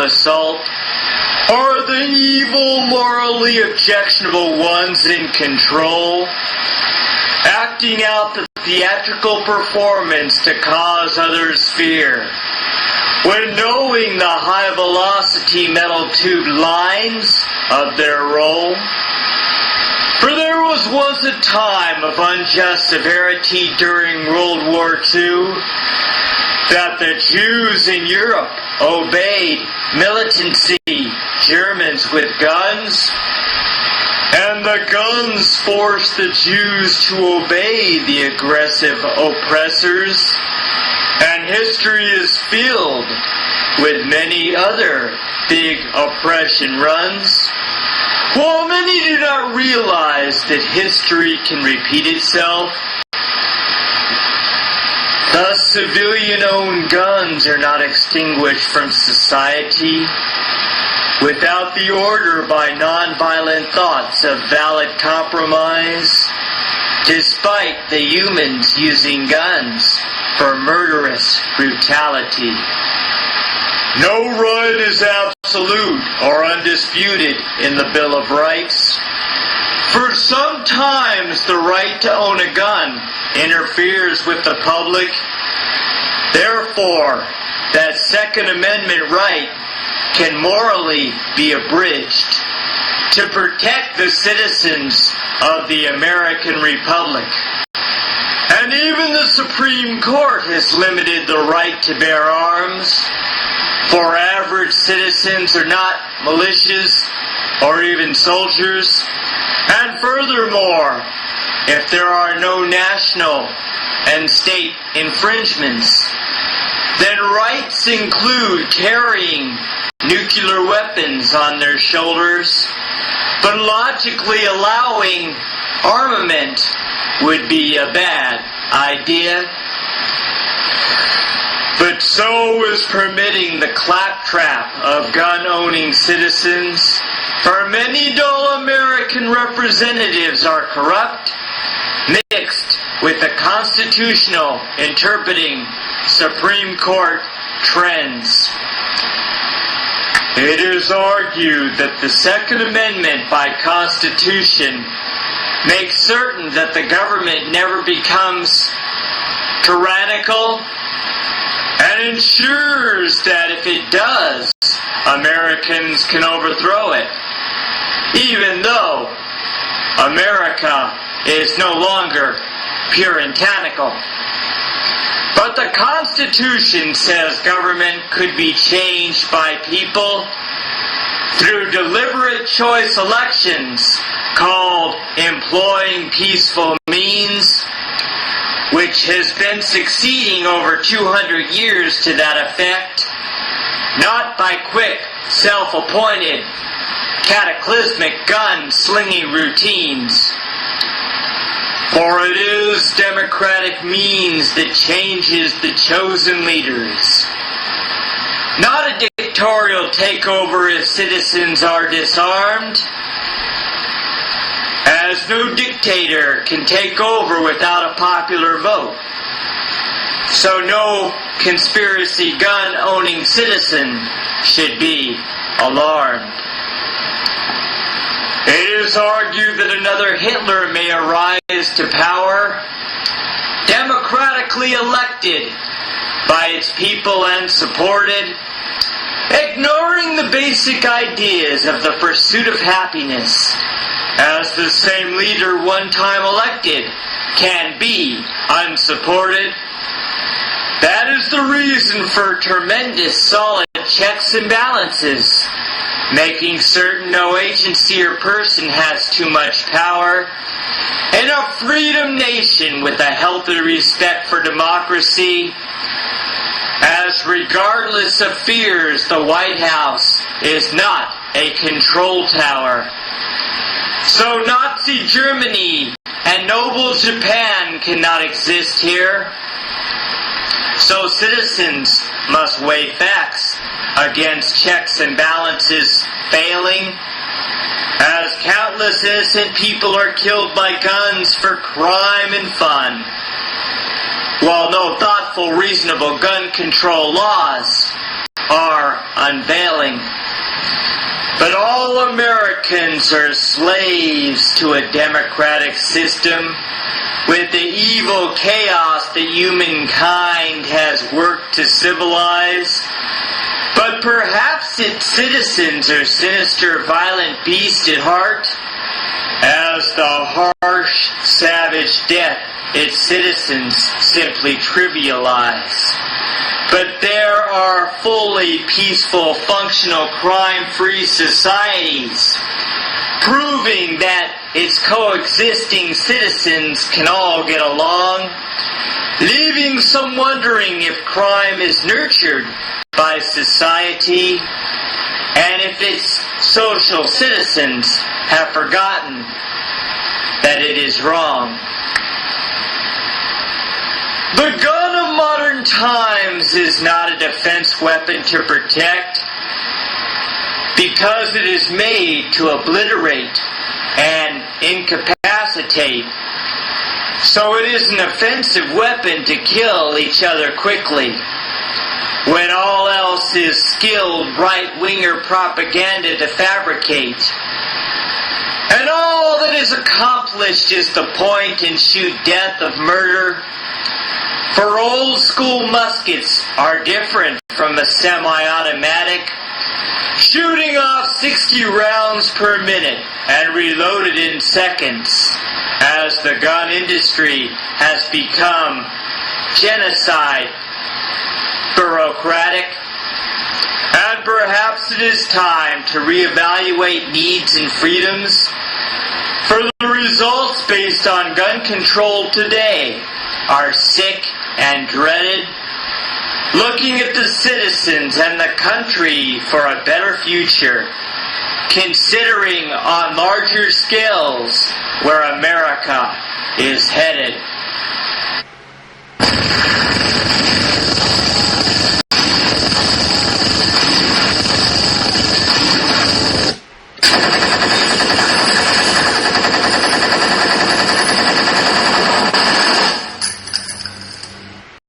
assault, are the evil, morally objectionable ones in control, acting out the theatrical performance to cause others fear, when knowing the high-velocity metal tube lines of their role. For there was once a time of unjust severity during World War II, that the Jews in Europe obeyed militancy Germans with guns, and the guns forced the Jews to obey the aggressive oppressors, and history is filled with many other big oppression runs. While many do not realize that history can repeat itself, thus civilian-owned guns are not extinguished from society without the order by nonviolent thoughts of valid compromise, despite the humans using guns for murderous brutality. No right is absolute or undisputed in the Bill of Rights, for sometimes the right to own a gun interferes with the public. Therefore, that Second Amendment right can morally be abridged to protect the citizens of the American Republic. And even the Supreme Court has limited the right to bear arms, for average citizens are not militias or even soldiers. And furthermore, if there are no national and state infringements, then rights include carrying nuclear weapons on their shoulders, but logically allowing armament would be a bad idea. But so is permitting the claptrap of gun-owning citizens, for many dull American representatives are corrupt, mixed with the constitutional interpreting Supreme Court trends. It is argued that the Second Amendment by Constitution makes certain that the government never becomes tyrannical, and ensures that if it does, Americans can overthrow it, even though America is no longer puritanical. But the Constitution says government could be changed by people through deliberate choice elections called employing peaceful means, which has been succeeding over 200 years to that effect, not by quick, self-appointed, cataclysmic gun-slinging routines. For it is democratic means that changes the chosen leaders, not a dictatorial takeover if citizens are disarmed, as no dictator can take over without a popular vote. So no conspiracy gun-owning citizen should be alarmed. It is argued that another Hitler may arise to power, democratically elected by its people and supported, ignoring the basic ideas of the pursuit of happiness, as the same leader one time elected can be unsupported. That is the reason for tremendous solid checks and balances, making certain no agency or person has too much power, in a freedom nation with a healthy respect for democracy, as regardless of fears, the White House is not a control tower. So Nazi Germany and noble Japan cannot exist here. So citizens must weigh facts against checks and balances failing, as countless innocent people are killed by guns for crime and fun, while no thoughtful, reasonable gun control laws are unveiling. But all Americans are slaves to a democratic system with the evil chaos that humankind has worked to civilize. But perhaps its citizens are sinister, violent beasts at heart, as the harsh, savage death its citizens simply trivialize. But there are fully peaceful, functional, crime-free societies, proving that its coexisting citizens can all get along, leaving some wondering if crime is nurtured by society and if its social citizens have forgotten that it is wrong. The gun of modern times is not a defense weapon to protect, because it is made to obliterate and incapacitate. So it is an offensive weapon to kill each other quickly, when all else is skilled right-winger propaganda to fabricate. And all that is accomplished is to point and shoot death of murder. For old-school muskets are different from a semi-automatic, shooting off 60 rounds per minute and reloaded in seconds, as the gun industry has become genocide, bureaucratic, and perhaps it is time to reevaluate needs and freedoms, for the results based on gun control today are sick and dreaded. Looking at the citizens and the country for a better future, considering on larger scales where America is headed.